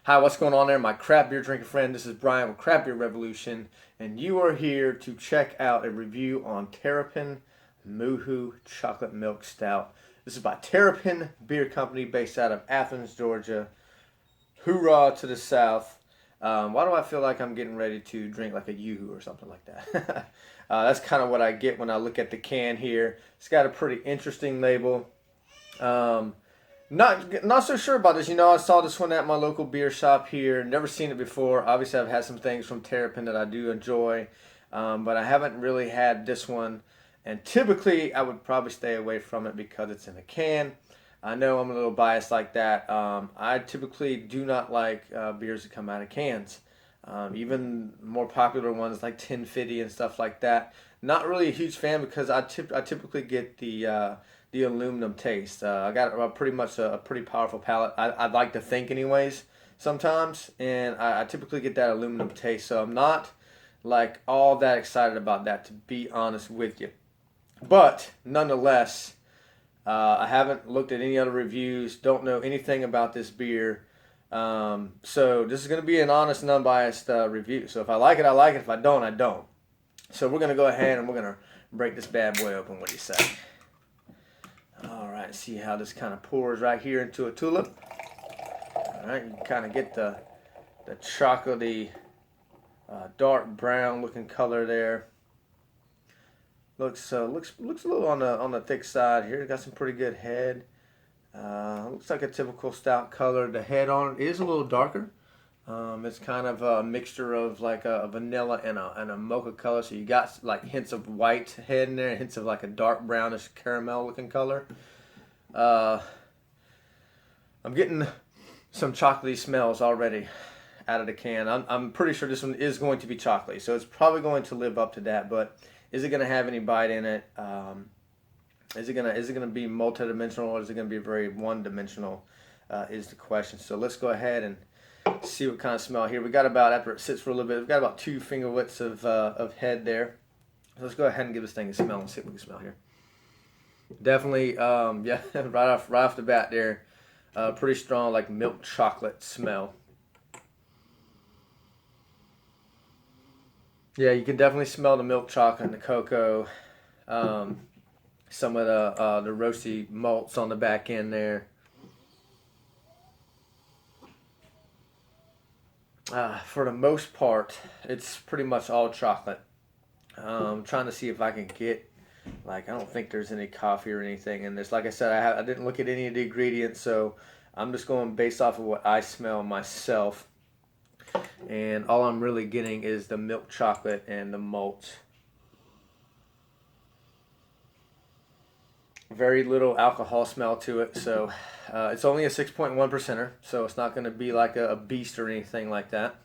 Hi, what's going on there, my craft beer drinking friend? This is Brian with Craft Beer Revolution, and you are here to check out a review on Terrapin Moo Hoo Chocolate Milk Stout. This is by Terrapin Beer Company based out of Athens, Georgia. Hoorah to the south. Why do I feel like I'm getting ready to drink like a Yoo-hoo or something like that? That's kind of what I get when I look at the can here. It's got a pretty interesting label. Not so sure about this. I saw this one at my local beer shop here. Never seen it before. Obviously, I've had some things from Terrapin that I do enjoy, but I haven't really had this one. And typically, I would probably stay away from it because it's in a can. I know I'm a little biased like that. I typically do not like beers that come out of cans. Even more popular ones like 1050 and stuff like that. Not really a huge fan because I typically get the aluminum taste. I got pretty much a pretty powerful palate. I'd like to think anyways sometimes, and I typically get that aluminum taste. So I'm not like all that excited about that, to be honest with you. But nonetheless, I haven't looked at any other reviews. Don't know anything about this beer. So this is going to be an honest and unbiased review. So if I like it, I like it. If I don't, I don't. So we're going to go ahead and we're going to break this bad boy open. What do you say? All right, see how this kind of pours right here into a tulip. All right, you can kind of get the chocolatey, dark brown looking color there. Looks a little on the thick side here. Got some pretty good head. Looks like a typical stout color. The head on it is a little darker. It's kind of a mixture of like a vanilla and a mocha color. So you got like hints of white head in there, hints of like a dark brownish caramel looking color. I'm getting some chocolatey smells already out of the can. I'm pretty sure this one is going to be chocolatey, so it's probably going to live up to that. But is it going to have any bite in it? Is it gonna be multidimensional, or is it going to be very one-dimensional? Is the question. So let's go ahead and see what kind of smell here. We got about, after it sits for a little bit, we've got about 2 finger widths of head there. So let's go ahead and give this thing a smell and see what we can smell here. Definitely, yeah, right off the bat there, pretty strong like milk chocolate smell. Yeah, you can definitely smell the milk chocolate and the cocoa. Some of the roasty malts on the back end there. For the most part, it's pretty much all chocolate. I'm trying to see if I can get, like, I don't think there's any coffee or anything in this. Like I said, I didn't look at any of the ingredients, so I'm just going based off of what I smell myself. And all I'm really getting is the milk chocolate and the malt. Very little alcohol smell to it, so it's only a 6.1%er, so it's not going to be like a beast or anything like that.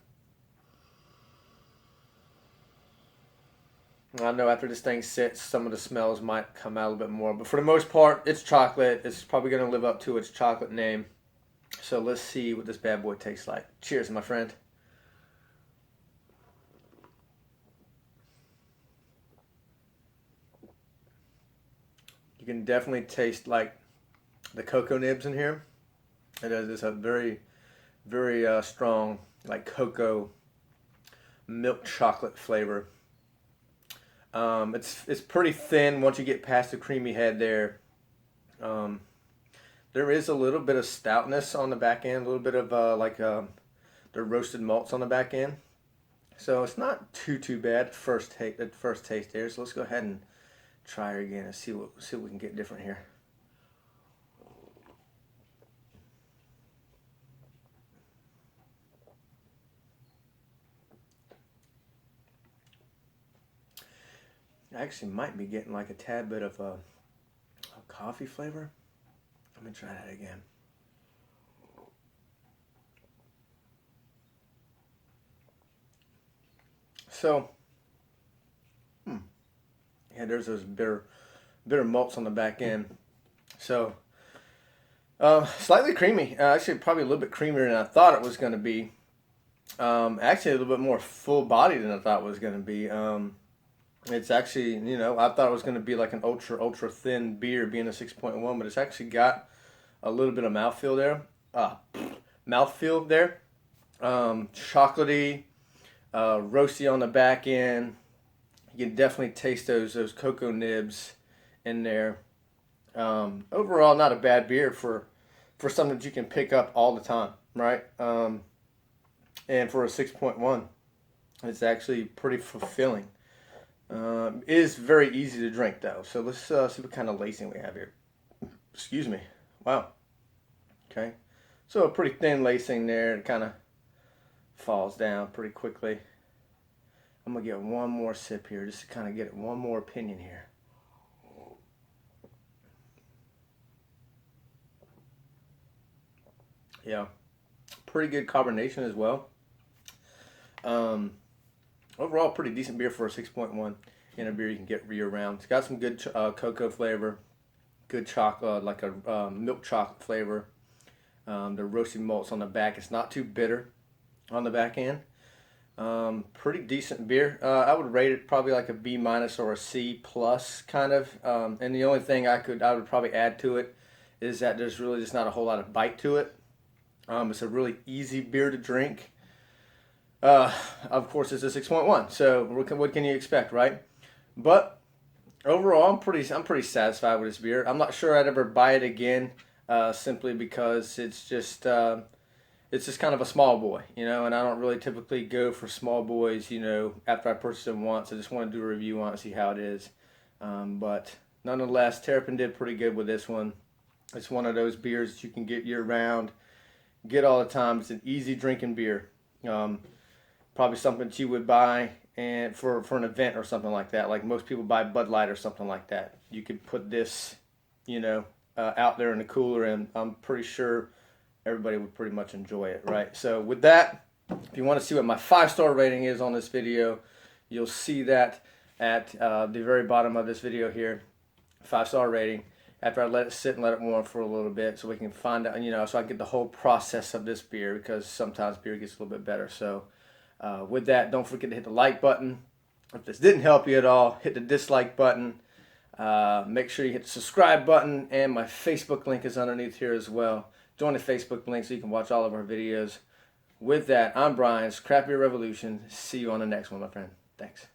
I know after this thing sits, some of the smells might come out a little bit more, but for the most part, it's chocolate. It's probably going to live up to its chocolate name. So let's see what this bad boy tastes like. Cheers, my friend. You can definitely taste like the cocoa nibs in here. It has a very, very strong like cocoa milk chocolate flavor. It's pretty thin once you get past the creamy head there. There is a little bit of stoutness on the back end, a little bit of the roasted malts on the back end. So it's not too bad at first taste there. So let's go ahead and try her again and see what we can get different here. I actually might be getting like a tad bit of a coffee flavor. Let me try that again. So, yeah, there's those bitter malts on the back end. So, slightly creamy. Actually, probably a little bit creamier than I thought it was going to be. Actually, a little bit more full body than I thought it was going to be. It's actually, I thought it was going to be like an ultra thin beer, being a 6.1, but it's actually got a little bit of mouthfeel there. Mouthfeel there. chocolatey, roasty on the back end. You can definitely taste those cocoa nibs in there. Overall, not a bad beer for something that you can pick up all the time, right? And for a 6.1, it's actually pretty fulfilling. It is very easy to drink though. So let's see what kind of lacing we have here. Excuse me. Wow. Okay. So a pretty thin lacing there. It kind of falls down pretty quickly. I'm going to get one more sip here just to kind of get one more opinion here. Yeah. Pretty good carbonation as well. Overall, pretty decent beer for a 6.1 in a beer you can get year round. It's got some good cocoa flavor, good chocolate, like a milk chocolate flavor. The roasted malts on the back. It's not too bitter on the back end. Pretty decent beer. I would rate it probably like a B- or a C+ kind of. And the only thing I would probably add to it is that there's really just not a whole lot of bite to it. It's a really easy beer to drink. Of course, it's a 6.1, so what can you expect, right? But overall, I'm pretty satisfied with this beer. I'm not sure I'd ever buy it again, simply because it's just kind of a small boy, you know, and I don't really typically go for small boys, you know, after I purchase them once. I just want to do a review on it, see how it is. But nonetheless, Terrapin did pretty good with this one. It's one of those beers that you can get year round, get all the time. It's an easy drinking beer. Probably something that you would buy and for an event or something like that. Like most people buy Bud Light or something like that. You could put this, you know, out there in the cooler, and I'm pretty sure everybody would pretty much enjoy it, right? So with that, if you want to see what my 5-star rating is on this video, you'll see that at the very bottom of this video here. 5-star rating. After I let it sit and let it warm for a little bit, so we can find out, you know, so I get the whole process of this beer, because sometimes beer gets a little bit better. So with that, don't forget to hit the like button. If this didn't help you at all, hit the dislike button. Make sure you hit the subscribe button, and my Facebook link is underneath here as well. Join the Facebook link so you can watch all of our videos. With that, I'm Brian's Craft Beer Revolution. See you on the next one, my friend. Thanks.